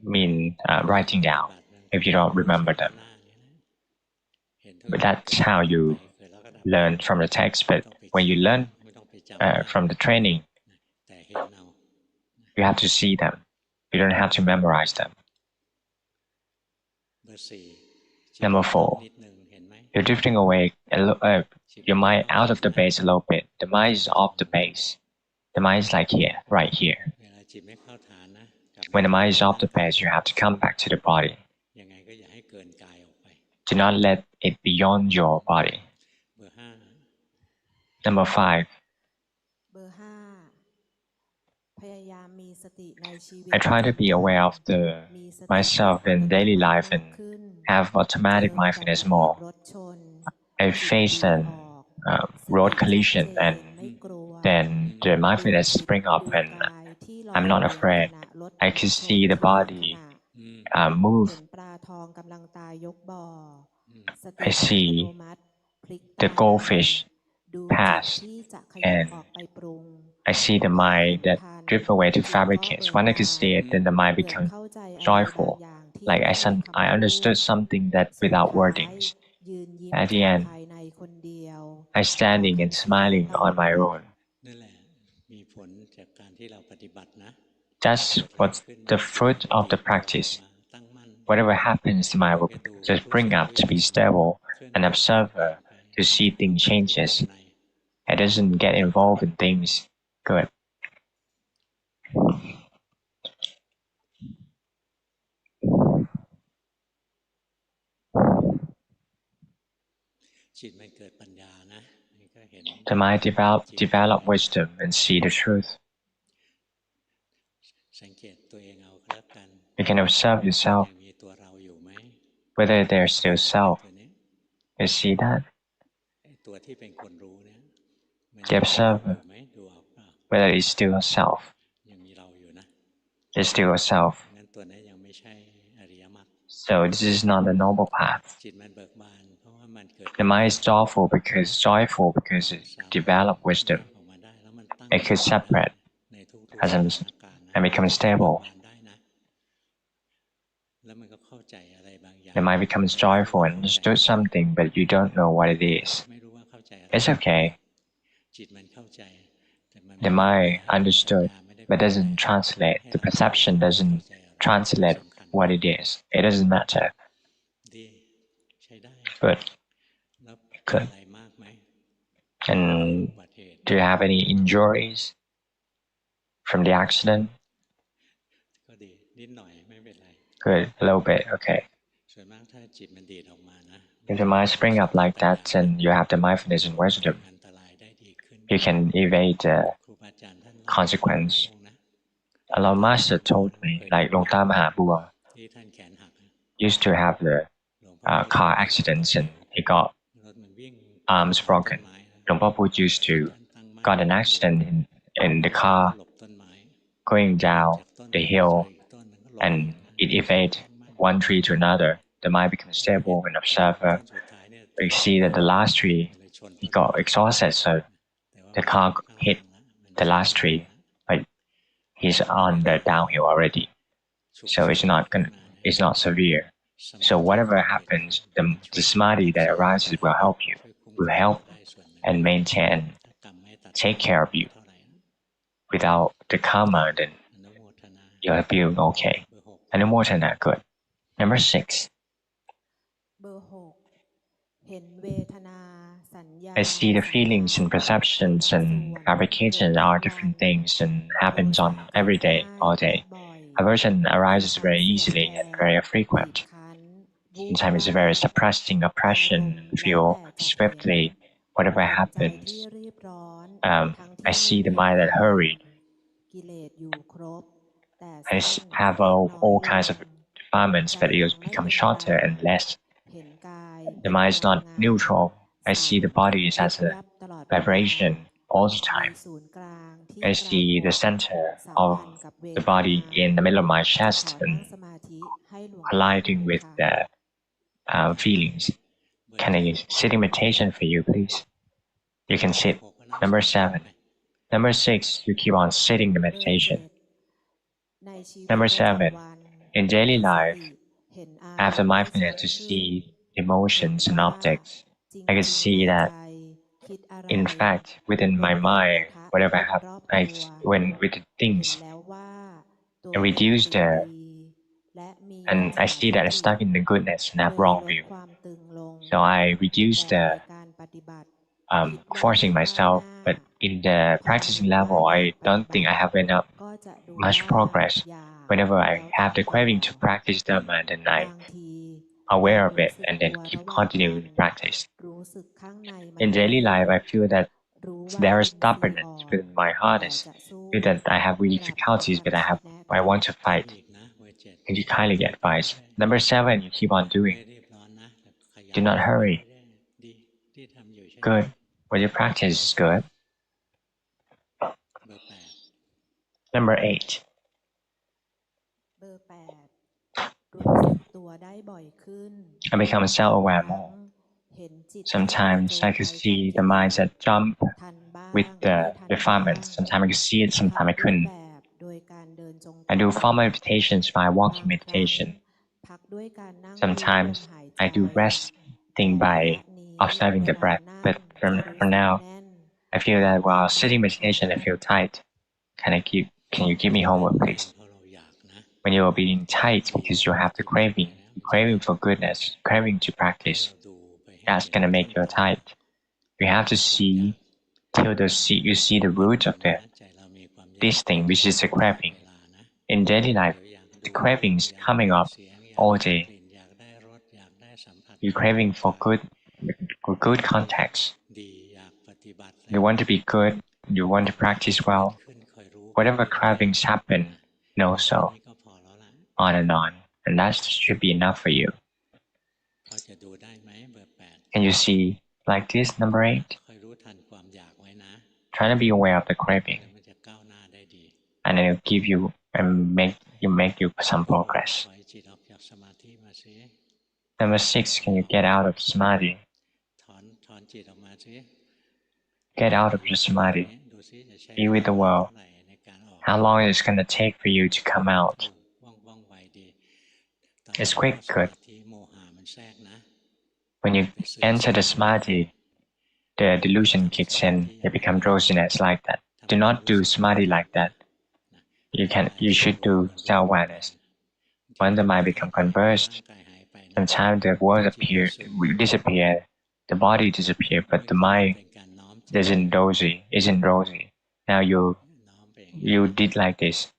mean writing down, if you don't remember them. But that's how you learn from the text. But when you learn from the training, you have to see them. You don't have to memorize them. Number 4, you're drifting away your mind out of the base a little bit. The mind is off the base. The mind is like here, right here. When the mind is off the base, you have to come back to the body. Do not let it beyond your body. Number 5. เบอร์ห้าพยายามมีสติในชีวิต I ประ try to จำ be วัน aware of มีสติ myself in daily life มาก and ขึ้น have เจ automatic ออุบัติ mindfulness เหตุ more. รถชน I จิต face ดี an ออก ส road ติชัด collision เจ and นไม่กลัว then the ดู mindfulness จิต spring up ดู and กายที่ลอ I'm ย not เวียนข afraid. ณะรถ I can ช see น the ทุกข body ณะ move. เห็นปลาทองกำลังตายยกบ่อ สติ I อัตโน see มัติพลิก the ตาใน goldfish ดูจิต pass ที่จะขยับ and ออกไปปรุง I see the เมื่อเห็ mind น that ทัน drift away to จิตก็ fabricate. เบิก When I บา can น see it, then the mind เหมือน becomes เข้าใจอะไรบาง joyful. อย่างที่ Like ไม่ I, มี some, คำ I พูด understood something that สุด without ท้าย wordings. ยืนยิ้ม At ใจ the end, ภายในคนเดียว I ต่อ standing กัน and ชีวิต smiling ต่อ on ไป my own. นั่นแหละมีผลจากการที่เราปฏิบัตินะ That's เกิดอะไร what's ขึ้น the ส fruit ติ of the ตัว practice. มาตั้งมั่น Whatever happens, the mind เรา will แค่ดู just ทุก bring สิ่ง up ทุก to อย่า be ง stable, เคลื่อน an ไหวเปลี่ยนแปล observer งไป to see ดู things กายที่ changes. วงใน It doesn't get involved in things. Good. จิตมันเกิดปัญญานะนี่ก็เห็น The mind จิต develop wisdom and see the truth. สังเกตตัวเองเอาแล้วกัน You can observe ยั yourself งมีตัวเราอยู่ไหม whether there's ตัว still ไหน self. ตัวนี้ You see that? ไอ้ตัวที่เป็นคนรู้เนี่ยมัน The ยังมีเราอ observer, ยู่ไหมดูออกเปล่า whether it's still a self. ยังมีเราอยู่นะ There's still a self. งั้นตัวนี้ยังไม่ใช่อริยมรรค So this is not the noble path. จิตมันเบิกบานเพราะว่ามันเกิด The mind is joyful because it สามารถ develop แย wisdom. กออกมาได้แล้วมันตั้ง It could มั่น separate ในทุก as ๆส an, ถานการณ์นะ and become เบิก stable. บานได้นะแล้วมันก็เข้าใจอะไรบางอย่าง The mind becomes joyful and understood something, but you don't know what it is. ไม่รู้ว่าเข้าใจอะไร It's okay. จิตมันเข้าใจแต่มัน The ไม่ได้ mind แปล understood, ปัญญาไม่ได้ but แปล doesn't translate. ให้ The เรา perception เข้า doesn't ใจอะไร translate สำคัญ what it is. It doesn't matter. ดีใช้ได้ Good. แล้ว Good. อะไรมากไหม And อุบัติเหตุ do you have any injuries from the accident? ก็ดีนิดหน่อยไม่เป็นไร Good. A little bit. Okay. ส่วนมากถ้าจิตมันดีดออกมานะ If the mind spring up like that, then you have the mindfulness and wisdom. อันตรายได้ดีขึ้น You can evade the ครูบาอาจารย์ท่าน consequence. องค์นะ Our master told me, like Luangpu Mahabua ที่ท่านแขนหัก used to have the หลวงพ่อ car accidents and he got รถมันวิ่ง arms broken. ต้นไม้นะ Luangpu Pramote used to ตั้งมั่น got an accident in the car หลบต้นไม้ going จา down กต้น the ไม้ hill เจออีกต้นหนึ่งก็หลบ and อีกนะ it evade one tree to another. The mind becomes stable and ต้ observer. นสุดท้ายเนี่ย We see that the last tree เลยชน he got exhausted, so แต่ว่า the car hit ข้างหลังนะมัน the last tree, but he's on the downhill already. ฉุก So it's not เฉิน it's not severe. So whatever happens, the samadhi that arises will help you, will help and maintain, ถ้ากรรมไม่ตัด take care of you. เท่าไหร่นะ Without the karma, then อนุโมทนา you'll feel okay. เบอร์หก Anumotana, good. Number 6. เบอร์หกเห็นเวทนาสัญญา I see the feelings and perceptions and fabrications are different things and happens on every day, all day. Aversion arises very easily and very frequent. Sometimes it's very suppressing oppression and feel swiftly whatever happens. I see the mind that hurried. กิเลสอยู่ครบแต่ I สั้น have all kinds of defilements, but it will become shorter and less. เห็นกาย The mind is not neutral. I see the body as a vibration all the มี time. ศูนย์กลางที่ I see the center of the body in the middle of my ขอ chest นั่ง and สมาธิให้หลวง colliding with ค่ะ the feelings. Can I sit in meditation for you, please? You can sit. Number 7. Number 6, you keep on sitting in meditation. ในชีวิต Number ประจำ 7, วัน in daily มีส life, ติเห็นอาร I have the มณ์ได้ mindfulness ชั to ดขึ้น see emotions and ว่า objects. จริง I can ๆ see ใน that ใจคิดอะไร in fact, within my mind, whatever I have, รอบตัว when with the เห็น things, แล้วว่าตัว and เอง reduce ติด the, ดีและมี and มิจฉา I see that I'm ทิฏฐิ stuck in the goodness and เล have ย wrong ลด view. ความตึงลง So I reduce แต่ the ในการปฏิบัติ forcing myself, but in the practicing level, I don't think I have enough much progress. Whenever I have the craving to practice Dhamma, then I aware of it and then keep continuing to practice. In daily life, I feel that there is stubbornness within my heart. I feel that I have really difficulties, but I want to fight. Can you kindly advise? Number 7, you keep on doing. Do not hurry. Good. What you practice is good. Number 8. เบอร์ 8 รู้สึกตัวได้บ่อยขึ้น I become self-aware more. Sometimes I can see the minds that jump with the refinements. Sometimes I can see it, sometimes I couldn't. I do formal meditations by walking meditation. Sometimes I do resting by observing the breath. But for now, I feel that while sitting meditation, I feel tight. Can you give me homework, please? When you are being tight because you have the craving for goodness, craving to practice, that's gonna make you tight. You have to see till you see the root of this thing, which is the craving. In daily life, the craving is coming up all day. You're craving for good contacts. You want to be good. You want to practice well. Whatever cravings happen, know so. On and on. And that should be enough for you. Can you see like this, number 8? Try to be aware of the craving. And it'll give you and make you some progress. Number 6, can you get out of samadhi? Get out of your samadhi. Be with the world. How long is it going to take for you to come out? It's quick, good. When you enter the samadhi, the delusion kicks in. You become drowsiness like that. Do not do samadhi like that. You should do self-awareness. When the mind becomes conversed, sometimes the world disappear, the body disappears, but the mind isn't rosy. Now you did like this.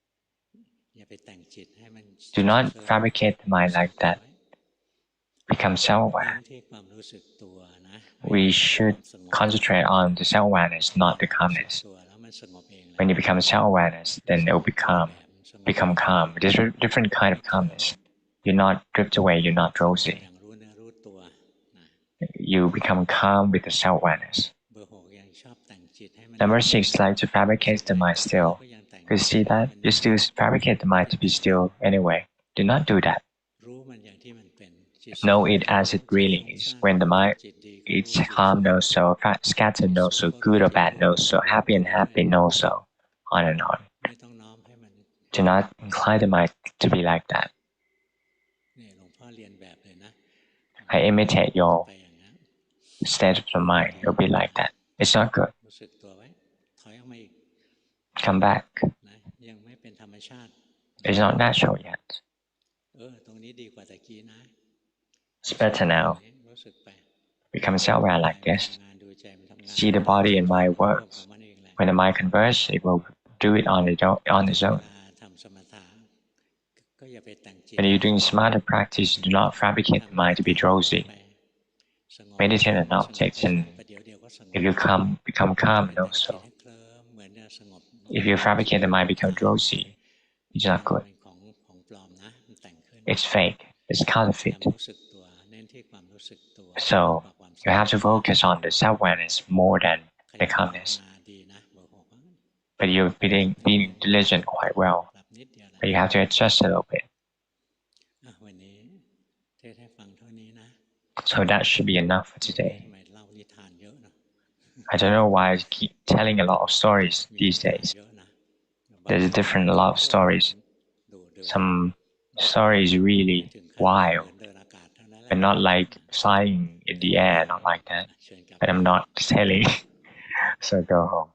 Do not fabricate the mind like that. Become self-aware. We should concentrate on the self-awareness, not the calmness. When you become self-awareness, then it will become calm. There's a different kind of calmness. You're not drift away, you're not drowsy. You become calm with the self-awareness. Number 6, like to fabricate the mind still. You see that? You still fabricate the mind to be still anyway. Do not do that. Know it as it really is. When the mind is calm, know so. Scattered, know so. Good or bad, know so. Happy and happy, know so. On and on. Do not incline the mind to be like that. I imitate your state of the mind. You'll be like that. It's not good. Come back. It's not natural yet. It's better now. Become self-aware like this. See the body and mind works. When the mind converges, it will do it on its own. When you're doing smarter practice, do not fabricate the mind to be drowsy. Meditate on objects, and if you become calm, and also, if you fabricate the mind become drowsy, it's not good. It's fake. It's counterfeit. So you have to focus on the self-awareness more than the calmness. But you're being diligent quite well. But you have to adjust a little bit. So that should be enough for today. I don't know why I keep telling a lot of stories these days. There's a lot of stories. Some stories really wild, but not like flying in the air, not like that. But I'm not telling. So go home.